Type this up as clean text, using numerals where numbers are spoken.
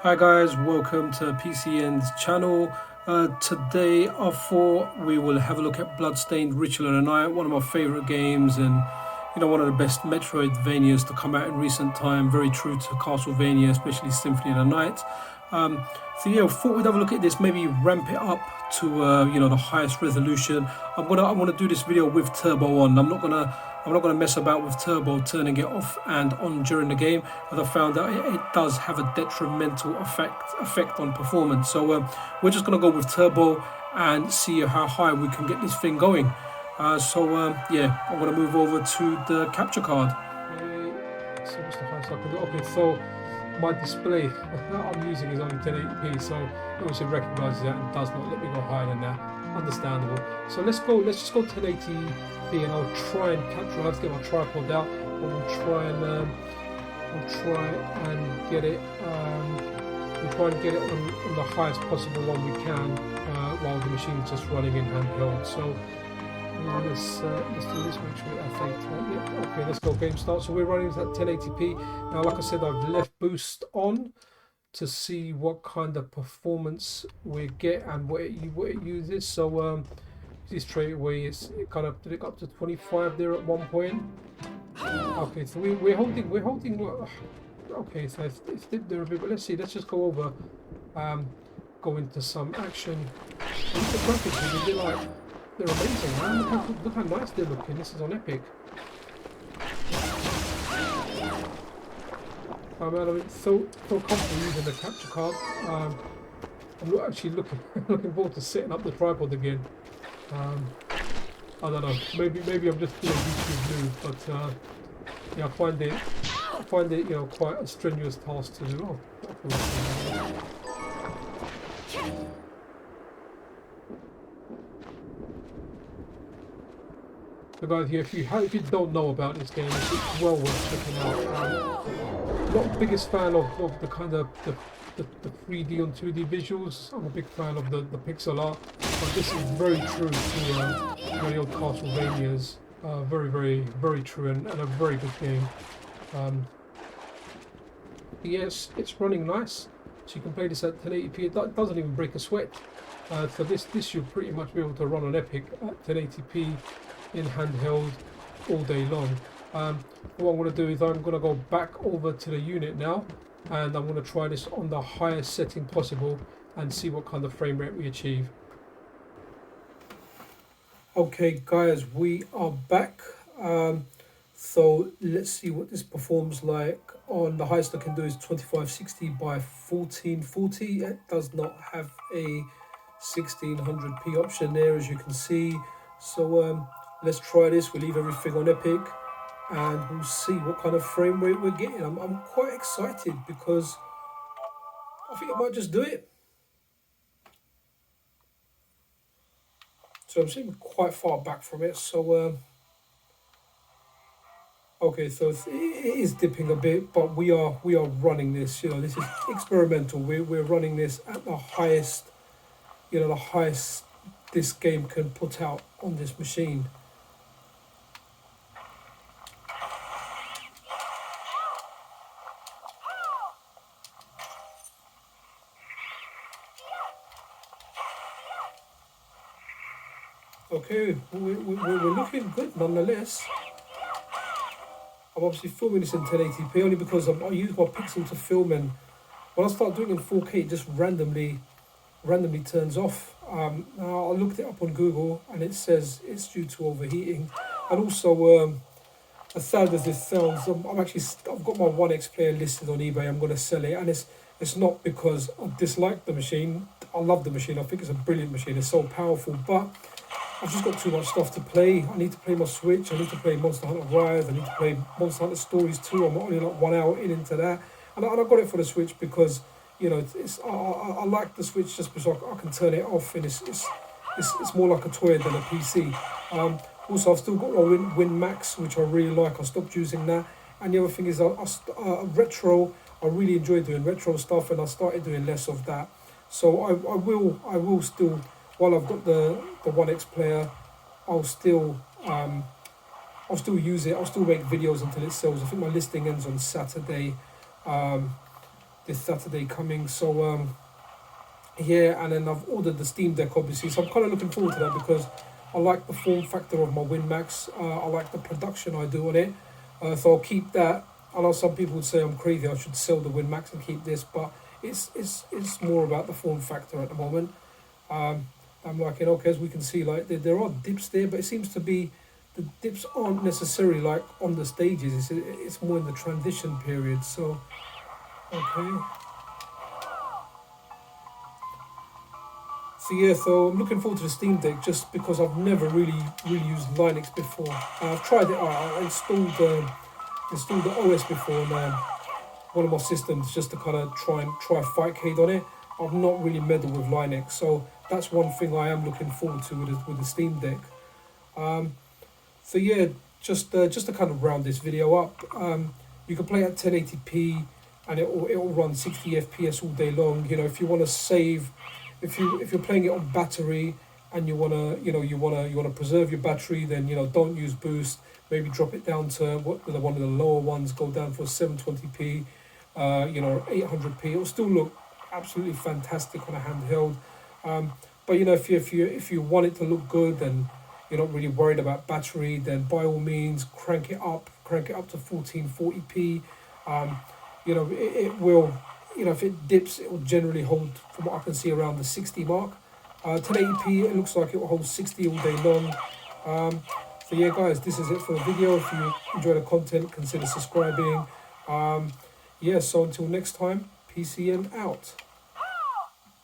Hi guys, welcome to PCN's channel. Today I thought we will have a look at Bloodstained Ritual of the Night, one of my favourite games and one of the best Metroidvanias to come out in recent time, very true to Castlevania, especially Symphony of the Night. I thought we'd have a look at this, maybe ramp it up to the highest resolution. I'm gonna do this video with turbo on. I'm not gonna mess about with turbo, turning it off and on during the game, as I found that it does have a detrimental effect on performance. So we're just gonna go with turbo and see how high we can get this thing going. Yeah, I'm gonna move over to the capture card. Okay, so what's the highest I can do? Okay, so my display that I'm using is only 1080p, so it obviously recognises that and does not let me go higher than that. Understandable. So let's just go 1080p, and I'll try and capture. I have to get my tripod out, and we'll try and get it. We'll try and get it on the highest possible one we can, while the machine's just running in handheld. So let's do this. Make sure that fades right. Yep. Okay, let's go. Game start. So we're running this at 1080p. Now, like I said, I've left boost on to see what kind of performance we get and what it uses. So see straight away it kind of did it up to 25 there at one point. Okay, so we're holding. Okay, so it's dipped there a bit, but let's see. Let's just go over, go into some action. The graphics, they're amazing, man. Look how nice they're looking. This is on Epic. I'm so comfortable using the capture card. I'm not actually looking forward to setting up the tripod again. I don't know. Maybe I'm just doing YouTube move, but yeah, I find it quite a strenuous task to do. So guys, here, if you don't know about this game, it's well worth checking out. Not the biggest fan of the kind of the 3D on 2D visuals. I'm a big fan of the pixel art, but this is very true to very old Castlevanias. Very true and a very good game. Yes, it's running nice, so you can play this at 1080p. It doesn't even break a sweat. So this should pretty much be able to run on Epic at 1080p in handheld all day long. What I'm going to do is I'm going to go back over to the unit now, and I'm going to try this on the highest setting possible and see what kind of frame rate we achieve. Okay guys, we are back. So let's see what this performs like. On the highest I can do is 2560 by 1440. It does not have a 1600p option there, as you can see. So let's try this. We'll leave everything on Epic and we'll see what kind of frame rate we're getting. I'm quite excited because I think I might just do it. So I'm sitting quite far back from it. So okay, so it is dipping a bit, but we are running this. This is experimental. We're running this at the highest, the highest this game can put out on this machine. Okay, we're looking good nonetheless. I'm obviously filming this in 1080p only because I use my pixel to film, and when I start doing it in 4K, it just randomly turns off. Now I looked it up on Google, and it says it's due to overheating, and also as sad as this sounds, I've got my OneXPlayer listed on eBay. I'm going to sell it, and it's not because I dislike the machine. I love the machine. I think it's a brilliant machine. It's so powerful, but I've just got too much stuff to play. I need to play my Switch. I need to play Monster Hunter Rise. I need to play Monster Hunter Stories 2. I'm only like 1 hour into that. And I got it for the Switch because, I like the Switch just because I can turn it off, and it's more like a toy than a PC. Also, I've still got my Win Max, which I really like. I stopped using that. And the other thing is, retro. I really enjoy doing retro stuff, and I started doing less of that. So I will still, while I've got the OneXPlayer, I'll still use it. I'll still make videos until it sells. I think my listing ends on Saturday. this Saturday coming. So yeah, and then I've ordered the Steam Deck obviously, so I'm kind of looking forward to that because I like the form factor of my WinMax. I like the production I do on it, so I'll keep that. I know some people would say I'm crazy, I should sell the WinMax and keep this, but it's more about the form factor at the moment. I'm like, okay, as we can see, like there are dips there, but it seems to be the dips aren't necessarily like on the stages. It's more in the transition period. So okay. So yeah, so I'm looking forward to the Steam Deck just because I've never really used Linux before. I've tried it. I installed the OS before on one of my systems just to kind of try Fightcade on it. I've not really meddled with Linux, so that's one thing I am looking forward to with the Steam Deck. So yeah, just to kind of round this video up, you can play at 1080p and it'll run 60 FPS all day long. You know, if you want to save, if you're playing it on battery and you wanna preserve your battery, then don't use boost. Maybe drop it down to one of the lower ones. Go down for 720p, 800p. It'll still look absolutely fantastic on a handheld. But if you want it to look good and you're not really worried about battery, then by all means crank it up to 1440p. It will, if it dips, it will generally hold, from what I can see, around the 60 mark. 1080p, it looks like it will hold 60 all day long. So yeah, guys, this is it for the video. If you enjoy the content, consider subscribing. Yeah, so until next time, PCN out.